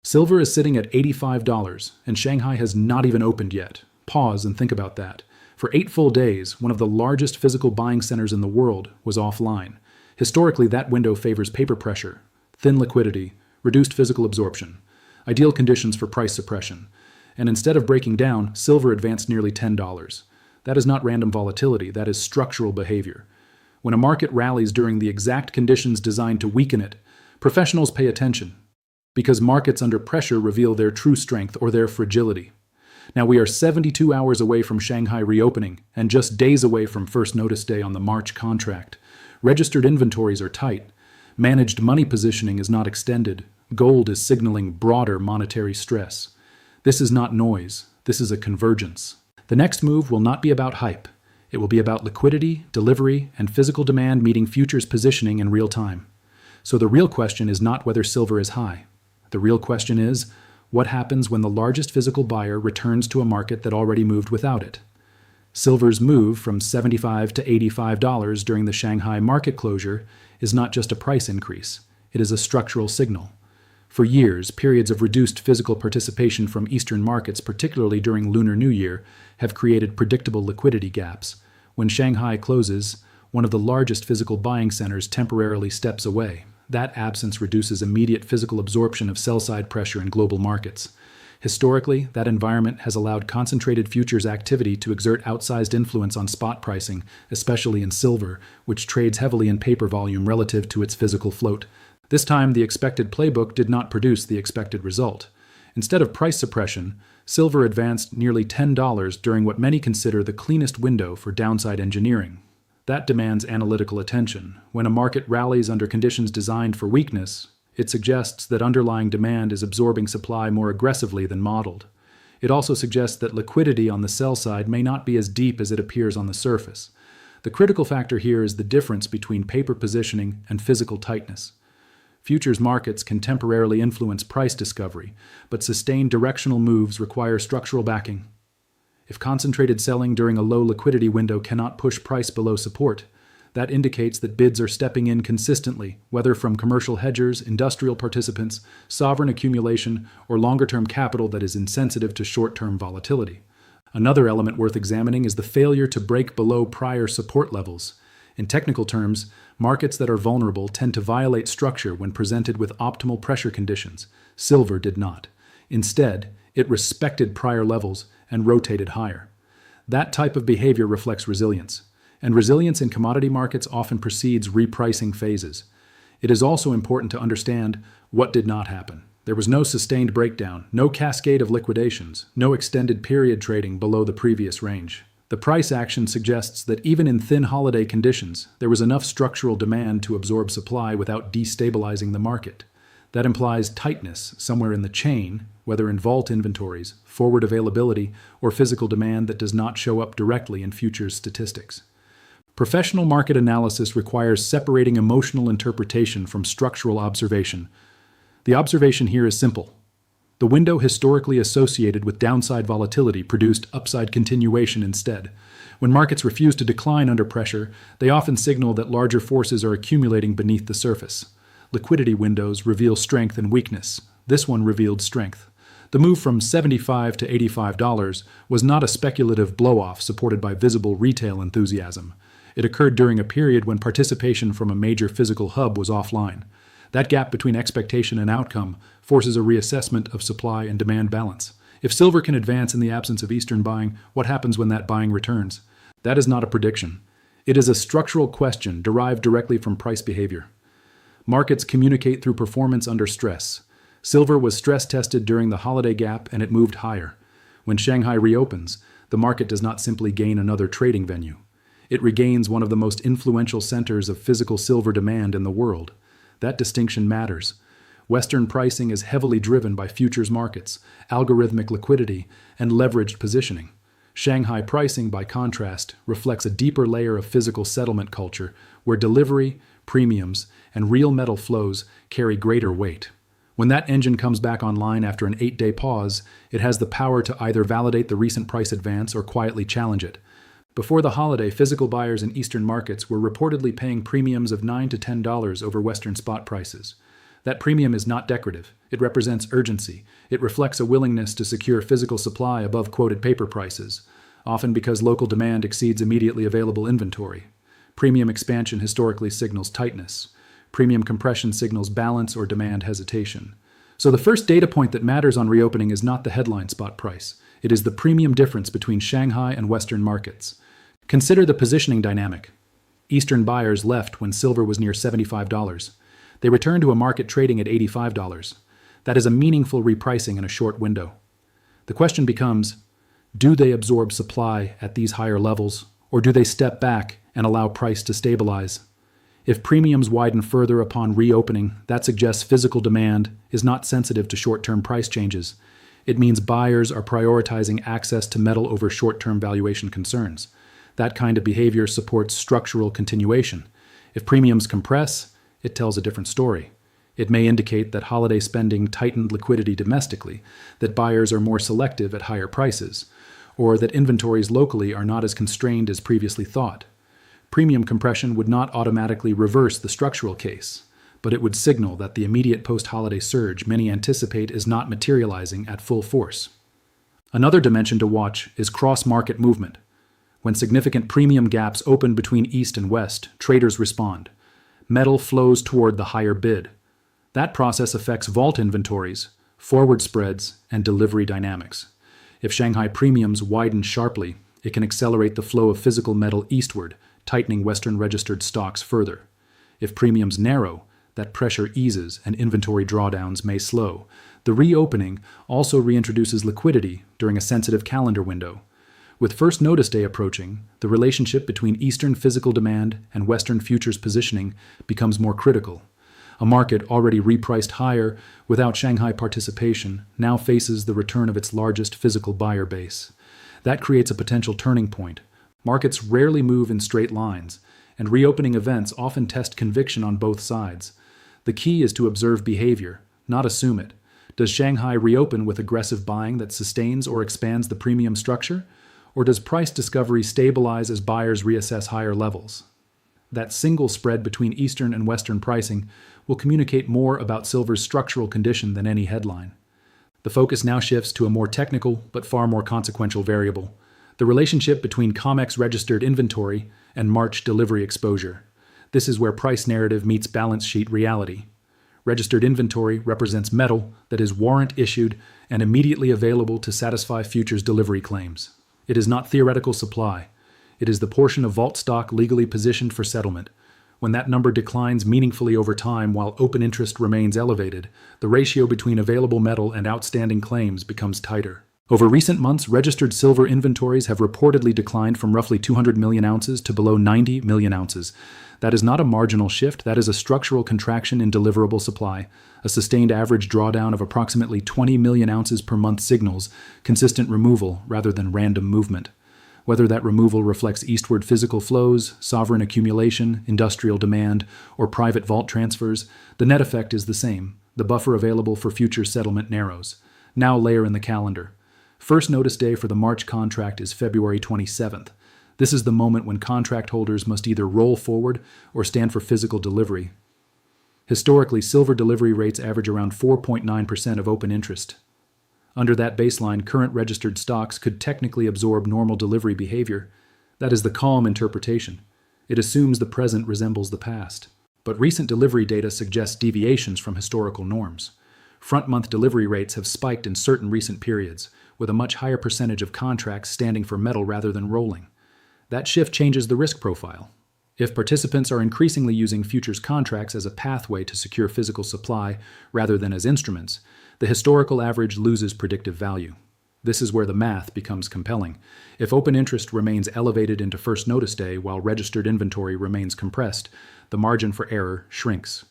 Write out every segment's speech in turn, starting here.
Silver is sitting at $85, and Shanghai has not even opened yet. Pause and think about that. For 8 full days, one of the largest physical buying centers in the world was offline. Historically, that window favors paper pressure, thin liquidity, reduced physical absorption, ideal conditions for price suppression. And instead of breaking down, silver advanced nearly $10. That is not random volatility, that is structural behavior. When a market rallies during the exact conditions designed to weaken it, professionals pay attention, because markets under pressure reveal their true strength or their fragility. Now, we are 72 hours away from Shanghai reopening and just days away from first notice day on the March contract. Registered inventories are tight. Managed money positioning is not extended. Gold is signaling broader monetary stress. This is not noise. This is a convergence. The next move will not be about hype. It will be about liquidity, delivery, and physical demand meeting futures positioning in real time. So the real question is not whether silver is high. The real question is, what happens when the largest physical buyer returns to a market that already moved without it? Silver's move from $75 to $85 during the Shanghai market closure is not just a price increase. It is a structural signal. For years, periods of reduced physical participation from Eastern markets, particularly during Lunar New Year, have created predictable liquidity gaps. When Shanghai closes, one of the largest physical buying centers temporarily steps away. That absence reduces immediate physical absorption of sell-side pressure in global markets. Historically, that environment has allowed concentrated futures activity to exert outsized influence on spot pricing, especially in silver, which trades heavily in paper volume relative to its physical float. This time, the expected playbook did not produce the expected result. Instead of price suppression, silver advanced nearly $10 during what many consider the cleanest window for downside engineering. That demands analytical attention. When a market rallies under conditions designed for weakness, it suggests that underlying demand is absorbing supply more aggressively than modeled. It also suggests that liquidity on the sell side may not be as deep as it appears on the surface. The critical factor here is the difference between paper positioning and physical tightness. Futures markets can temporarily influence price discovery, but sustained directional moves require structural backing. If concentrated selling during a low liquidity window cannot push price below support, that indicates that bids are stepping in consistently, whether from commercial hedgers, industrial participants, sovereign accumulation, or longer-term capital that is insensitive to short-term volatility. Another element worth examining is the failure to break below prior support levels. In technical terms, markets that are vulnerable tend to violate structure when presented with optimal pressure conditions. Silver did not. Instead, it respected prior levels and rotated higher. That type of behavior reflects resilience, and resilience in commodity markets often precedes repricing phases. It is also important to understand what did not happen. There was no sustained breakdown, no cascade of liquidations, no extended period trading below the previous range. The price action suggests that even in thin holiday conditions, there was enough structural demand to absorb supply without destabilizing the market. That implies tightness somewhere in the chain, whether in vault inventories, forward availability, or physical demand that does not show up directly in futures statistics. Professional market analysis requires separating emotional interpretation from structural observation. The observation here is simple. The window historically associated with downside volatility produced upside continuation instead. When markets refuse to decline under pressure, they often signal that larger forces are accumulating beneath the surface. Liquidity windows reveal strength and weakness. This one revealed strength. The move from $75 to $85 was not a speculative blow-off supported by visible retail enthusiasm. It occurred during a period when participation from a major physical hub was offline. That gap between expectation and outcome forces a reassessment of supply and demand balance. If silver can advance in the absence of Eastern buying, what happens when that buying returns? That is not a prediction. It is a structural question derived directly from price behavior. Markets communicate through performance under stress. Silver was stress-tested during the holiday gap and it moved higher. When Shanghai reopens, the market does not simply gain another trading venue. It regains one of the most influential centers of physical silver demand in the world. That distinction matters. Western pricing is heavily driven by futures markets, algorithmic liquidity, and leveraged positioning. Shanghai pricing, by contrast, reflects a deeper layer of physical settlement culture where delivery, premiums, and real metal flows carry greater weight. When that engine comes back online after an 8-day pause, it has the power to either validate the recent price advance or quietly challenge it. Before the holiday, physical buyers in Eastern markets were reportedly paying premiums of $9 to $10 over Western spot prices. That premium is not decorative. It represents urgency. It reflects a willingness to secure physical supply above quoted paper prices, often because local demand exceeds immediately available inventory. Premium expansion historically signals tightness. Premium compression signals balance or demand hesitation. So the first data point that matters on reopening is not the headline spot price. It is the premium difference between Shanghai and Western markets. Consider the positioning dynamic. Eastern buyers left when silver was near $75. They returned to a market trading at $85. That is a meaningful repricing in a short window. The question becomes, do they absorb supply at these higher levels, or do they step back and allow price to stabilize? If premiums widen further upon reopening, that suggests physical demand is not sensitive to short-term price changes. It means buyers are prioritizing access to metal over short-term valuation concerns. That kind of behavior supports structural continuation. If premiums compress, it tells a different story. It may indicate that holiday spending tightened liquidity domestically, that buyers are more selective at higher prices, or that inventories locally are not as constrained as previously thought. Premium compression would not automatically reverse the structural case, but it would signal that the immediate post-holiday surge many anticipate is not materializing at full force. Another dimension to watch is cross-market movement. When significant premium gaps open between East and West, traders respond. Metal flows toward the higher bid. That process affects vault inventories, forward spreads, and delivery dynamics. If Shanghai premiums widen sharply, it can accelerate the flow of physical metal eastward, tightening Western registered stocks further. If premiums narrow, that pressure eases and inventory drawdowns may slow. The reopening also reintroduces liquidity during a sensitive calendar window. With first notice day approaching, the relationship between Eastern physical demand and Western futures positioning becomes more critical. A market already repriced higher without Shanghai participation now faces the return of its largest physical buyer base. That creates a potential turning point. Markets rarely move in straight lines, and reopening events often test conviction on both sides. The key is to observe behavior, not assume it. Does Shanghai reopen with aggressive buying that sustains or expands the premium structure? Or does price discovery stabilize as buyers reassess higher levels? That single spread between Eastern and Western pricing will communicate more about silver's structural condition than any headline. The focus now shifts to a more technical but far more consequential variable: the relationship between COMEX registered inventory and March delivery exposure. This is where price narrative meets balance sheet reality. Registered inventory represents metal that is warrant issued and immediately available to satisfy futures delivery claims. It is not theoretical supply. It is the portion of vault stock legally positioned for settlement. When that number declines meaningfully over time while open interest remains elevated, the ratio between available metal and outstanding claims becomes tighter. Over recent months, registered silver inventories have reportedly declined from roughly 200 million ounces to below 90 million ounces. That is not a marginal shift, that is a structural contraction in deliverable supply. A sustained average drawdown of approximately 20 million ounces per month signals consistent removal rather than random movement. Whether that removal reflects eastward physical flows, sovereign accumulation, industrial demand, or private vault transfers, the net effect is the same. The buffer available for future settlement narrows. Now layer in the calendar. First notice day for the March contract is February 27th. This is the moment when contract holders must either roll forward or stand for physical delivery. Historically, silver delivery rates average around 4.9% of open interest. Under that baseline, current registered stocks could technically absorb normal delivery behavior. That is the calm interpretation. It assumes the present resembles the past. But recent delivery data suggests deviations from historical norms. Front-month delivery rates have spiked in certain recent periods, with a much higher percentage of contracts standing for metal rather than rolling. That shift changes the risk profile. If participants are increasingly using futures contracts as a pathway to secure physical supply rather than as instruments, the historical average loses predictive value. This is where the math becomes compelling. If open interest remains elevated into first notice day while registered inventory remains compressed, the margin for error shrinks.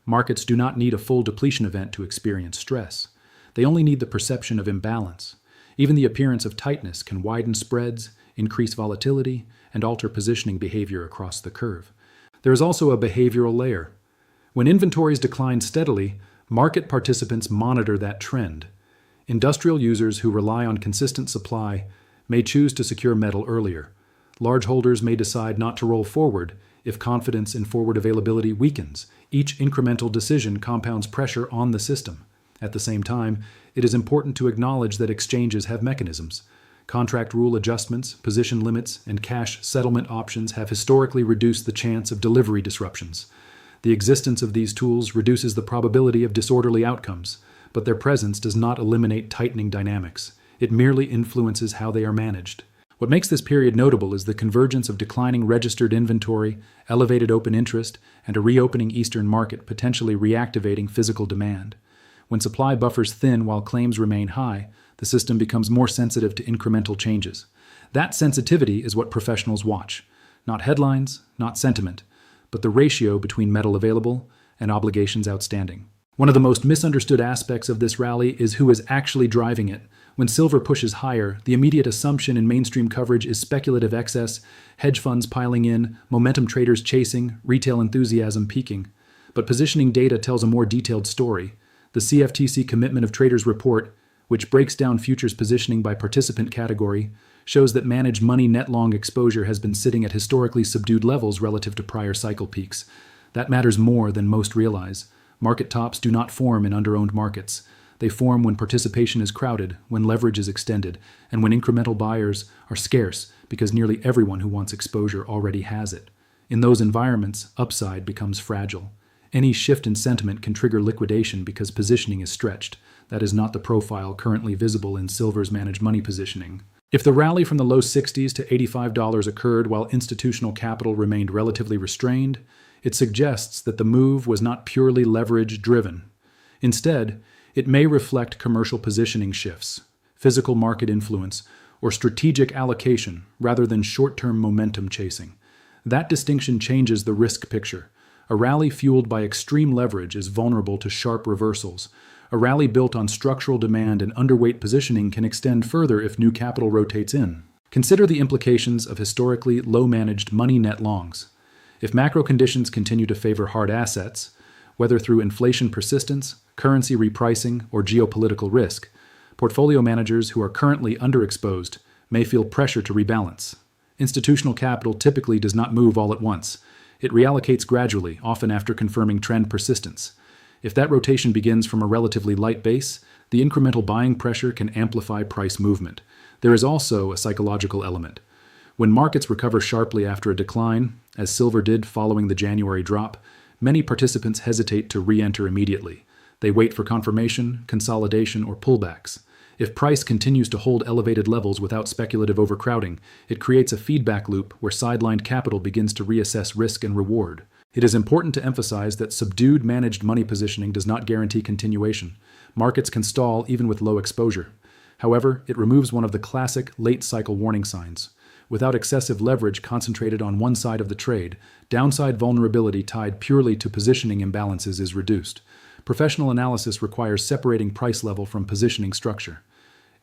Markets do not need a full depletion event to experience stress. They only need the perception of imbalance. Even the appearance of tightness can widen spreads, increase volatility, and alter positioning behavior across the curve. There is also a behavioral layer. When inventories decline steadily, market participants monitor that trend. Industrial users who rely on consistent supply may choose to secure metal earlier. Large holders may decide not to roll forward, If confidence in forward availability weakens, each incremental decision compounds pressure on the system. At the same time, it is important to acknowledge that exchanges have mechanisms. Contract rule adjustments, position limits, and cash settlement options have historically reduced the chance of delivery disruptions. The existence of these tools reduces the probability of disorderly outcomes, but their presence does not eliminate tightening dynamics. It merely influences how they are managed. What makes this period notable is the convergence of declining registered inventory, elevated open interest, and a reopening Eastern market potentially reactivating physical demand. When supply buffers thin while claims remain high, the system becomes more sensitive to incremental changes. That sensitivity is what professionals watch. Not headlines, not sentiment, but the ratio between metal available and obligations outstanding. One of the most misunderstood aspects of this rally is who is actually driving it. When silver pushes higher, the immediate assumption in mainstream coverage is speculative excess, hedge funds piling in, momentum traders chasing, retail enthusiasm peaking. But positioning data tells a more detailed story. The CFTC Commitment of Traders report, which breaks down futures positioning by participant category, shows that managed money net long exposure has been sitting at historically subdued levels relative to prior cycle peaks. That matters more than most realize. Market tops do not form in under-owned markets. They form when participation is crowded, when leverage is extended, and when incremental buyers are scarce because nearly everyone who wants exposure already has it. In those environments, upside becomes fragile. Any shift in sentiment can trigger liquidation because positioning is stretched. That is not the profile currently visible in silver's managed money positioning. If the rally from the low 60s to $85 occurred while institutional capital remained relatively restrained, it suggests that the move was not purely leverage-driven. Instead, it may reflect commercial positioning shifts, physical market influence, or strategic allocation rather than short-term momentum chasing. That distinction changes the risk picture. A rally fueled by extreme leverage is vulnerable to sharp reversals. A rally built on structural demand and underweight positioning can extend further if new capital rotates in. Consider the implications of historically low-managed money net longs. If macro conditions continue to favor hard assets, whether through inflation persistence, currency repricing, or geopolitical risk, portfolio managers who are currently underexposed may feel pressure to rebalance. Institutional capital typically does not move all at once. It reallocates gradually, often after confirming trend persistence. If that rotation begins from a relatively light base, the incremental buying pressure can amplify price movement. There is also a psychological element. When markets recover sharply after a decline, as silver did following the January drop, many participants hesitate to re-enter immediately. They wait for confirmation, consolidation, or pullbacks. If price continues to hold elevated levels without speculative overcrowding, it creates a feedback loop where sidelined capital begins to reassess risk and reward. It is important to emphasize that subdued managed money positioning does not guarantee continuation. Markets can stall even with low exposure. However, it removes one of the classic late-cycle warning signs. Without excessive leverage concentrated on one side of the trade, downside vulnerability tied purely to positioning imbalances is reduced. Professional analysis requires separating price level from positioning structure.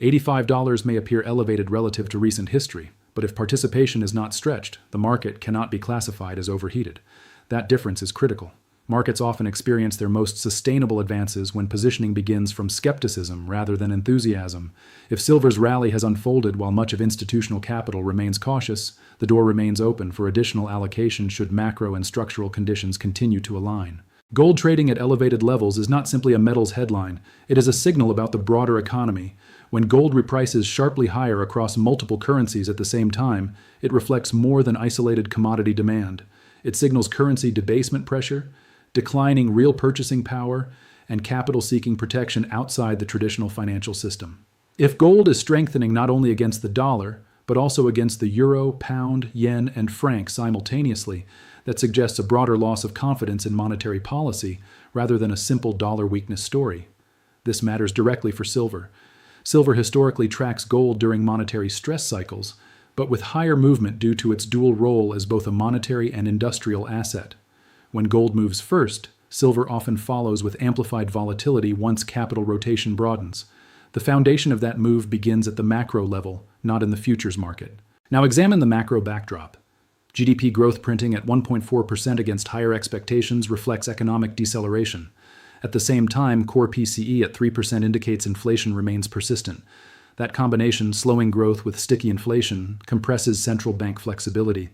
$85 may appear elevated relative to recent history, but if participation is not stretched, the market cannot be classified as overheated. That difference is critical. Markets often experience their most sustainable advances when positioning begins from skepticism rather than enthusiasm. If silver's rally has unfolded while much of institutional capital remains cautious, the door remains open for additional allocation should macro and structural conditions continue to align. Gold trading at elevated levels is not simply a metals headline, it is a signal about the broader economy. When gold reprices sharply higher across multiple currencies at the same time, it reflects more than isolated commodity demand. It signals currency debasement pressure, declining real purchasing power, and capital-seeking protection outside the traditional financial system. If gold is strengthening not only against the dollar, but also against the euro, pound, yen, and franc simultaneously, that suggests a broader loss of confidence in monetary policy rather than a simple dollar weakness story. This matters directly for silver. Silver historically tracks gold during monetary stress cycles, but with higher movement due to its dual role as both a monetary and industrial asset. When gold moves first, silver often follows with amplified volatility once capital rotation broadens. The foundation of that move begins at the macro level, not in the futures market. Now examine the macro backdrop. GDP growth printing at 1.4% against higher expectations reflects economic deceleration. At the same time, core PCE at 3% indicates inflation remains persistent. That combination, slowing growth with sticky inflation, compresses central bank flexibility.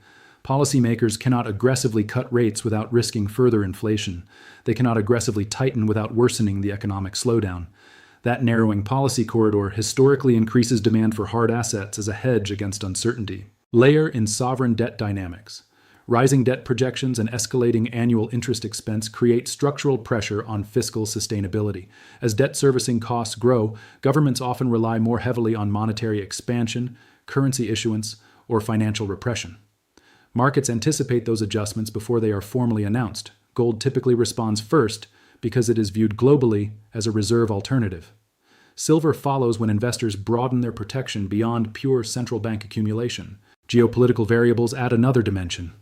Policymakers cannot aggressively cut rates without risking further inflation. They cannot aggressively tighten without worsening the economic slowdown. That narrowing policy corridor historically increases demand for hard assets as a hedge against uncertainty. Layer in sovereign debt dynamics. Rising debt projections and escalating annual interest expense create structural pressure on fiscal sustainability. As debt servicing costs grow, governments often rely more heavily on monetary expansion, currency issuance, or financial repression. Markets anticipate those adjustments before they are formally announced. Gold typically responds first because it is viewed globally as a reserve alternative. Silver follows when investors broaden their protection beyond pure central bank accumulation. Geopolitical variables add another dimension.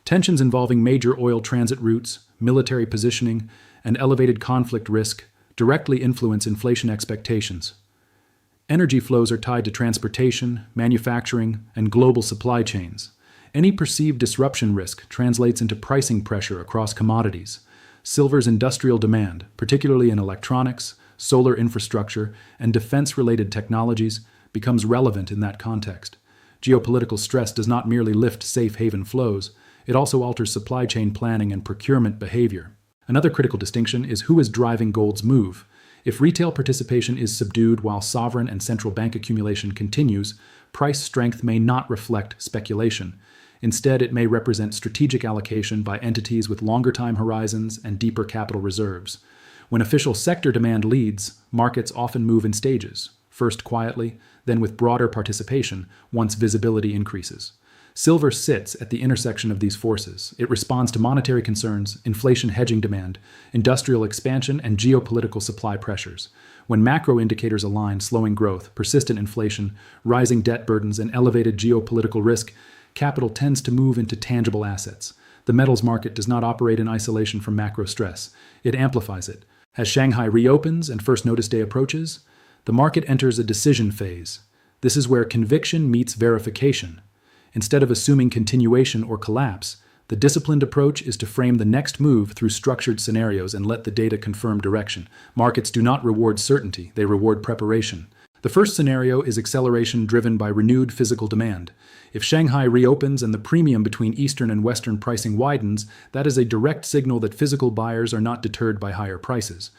Tensions involving major oil transit routes, military positioning, and elevated conflict risk directly influence inflation expectations. Energy flows are tied to transportation, manufacturing, and global supply chains. Any perceived disruption risk translates into pricing pressure across commodities. Silver's industrial demand, particularly in electronics, solar infrastructure, and defense-related technologies, becomes relevant in that context. Geopolitical stress does not merely lift safe haven flows, it also alters supply chain planning and procurement behavior. Another critical distinction is who is driving gold's move. If retail participation is subdued while sovereign and central bank accumulation continues, price strength may not reflect speculation. Instead, it may represent strategic allocation by entities with longer time horizons and deeper capital reserves. When official sector demand leads, markets often move in stages, first quietly, then with broader participation once visibility increases. Silver sits at the intersection of these forces. It responds to monetary concerns, inflation hedging demand, industrial expansion, and geopolitical supply pressures. When macro indicators align, slowing growth, persistent inflation, rising debt burdens, and elevated geopolitical risk, capital tends to move into tangible assets. The metals market does not operate in isolation from macro stress. It amplifies it. As Shanghai reopens and first notice day approaches, the market enters a decision phase. This is where conviction meets verification. Instead of assuming continuation or collapse, the disciplined approach is to frame the next move through structured scenarios and let the data confirm direction. Markets do not reward certainty, they reward preparation. The first scenario is acceleration driven by renewed physical demand. If Shanghai reopens and the premium between Eastern and Western pricing widens, that is a direct signal that physical buyers are not deterred by higher prices.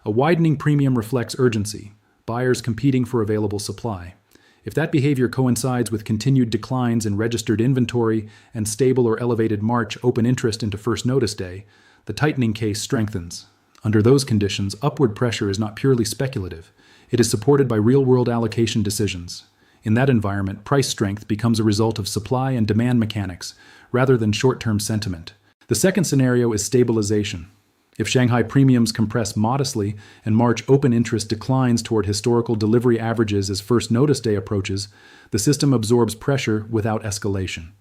A widening premium reflects urgency, buyers competing for available supply. If that behavior coincides with continued declines in registered inventory and stable or elevated March open interest into first notice day, the tightening case strengthens. Under those conditions, upward pressure is not purely speculative. It is supported by real-world allocation decisions. In that environment, price strength becomes a result of supply and demand mechanics rather than short-term sentiment. The second scenario is stabilization. If Shanghai premiums compress modestly and March open interest declines toward historical delivery averages as first notice day approaches, the system absorbs pressure without escalation.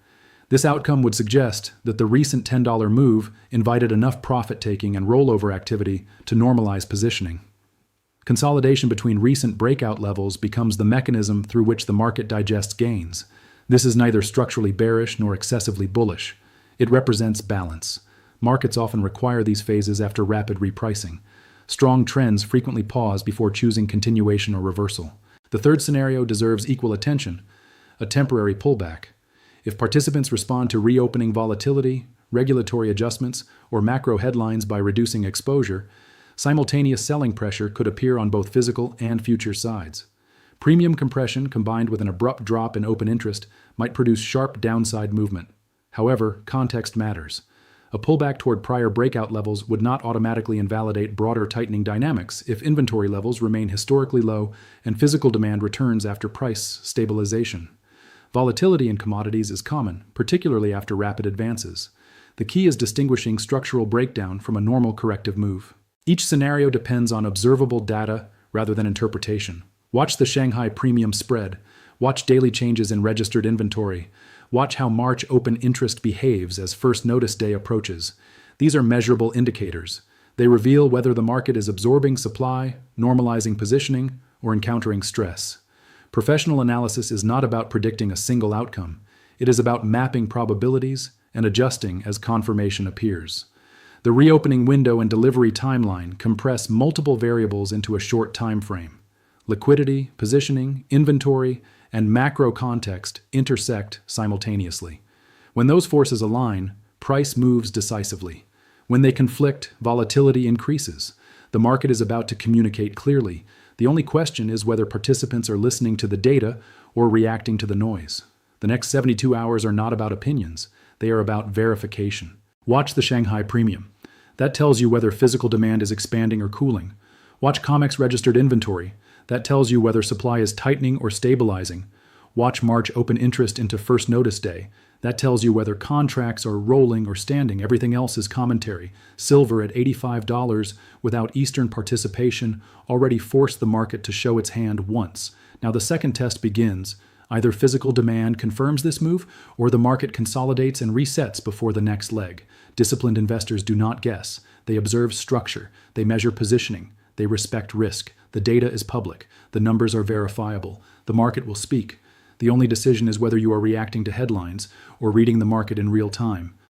This outcome would suggest that the recent $10 move invited enough profit-taking and rollover activity to normalize positioning. Consolidation between recent breakout levels becomes the mechanism through which the market digests gains. This is neither structurally bearish nor excessively bullish. It represents balance. Markets often require these phases after rapid repricing. Strong trends frequently pause before choosing continuation or reversal. The third scenario deserves equal attention, a temporary pullback. If participants respond to reopening volatility, regulatory adjustments, or macro headlines by reducing exposure, simultaneous selling pressure could appear on both physical and future sides. Premium compression combined with an abrupt drop in open interest might produce sharp downside movement. However, context matters. A pullback toward prior breakout levels would not automatically invalidate broader tightening dynamics if inventory levels remain historically low and physical demand returns after price stabilization. Volatility in commodities is common, particularly after rapid advances. The key is distinguishing structural breakdown from a normal corrective move. Each scenario depends on observable data rather than interpretation. Watch the Shanghai premium spread. Watch daily changes in registered inventory. Watch how March open interest behaves as first notice day approaches. These are measurable indicators. They reveal whether the market is absorbing supply, normalizing positioning, or encountering stress. Professional analysis is not about predicting a single outcome. It is about mapping probabilities and adjusting as confirmation appears. The reopening window and delivery timeline compress multiple variables into a short time frame. Liquidity, positioning, inventory, and macro context intersect simultaneously. When those forces align, price moves decisively. When they conflict, volatility increases. The market is about to communicate clearly. The only question is whether participants are listening to the data or reacting to the noise. The next 72 hours are not about opinions. They are about verification. Watch the Shanghai premium. That tells you whether physical demand is expanding or cooling. Watch COMEX registered inventory. That tells you whether supply is tightening or stabilizing. Watch March open interest into first notice day. That tells you whether contracts are rolling or standing. Everything else is commentary. Silver at $85 without Eastern participation already forced the market to show its hand once. Now the second test begins. Either physical demand confirms this move, or the market consolidates and resets before the next leg. Disciplined investors do not guess. They observe structure. They measure positioning. They respect risk. The data is public. The numbers are verifiable. The market will speak. The only decision is whether you are reacting to headlines or reading the market in real time.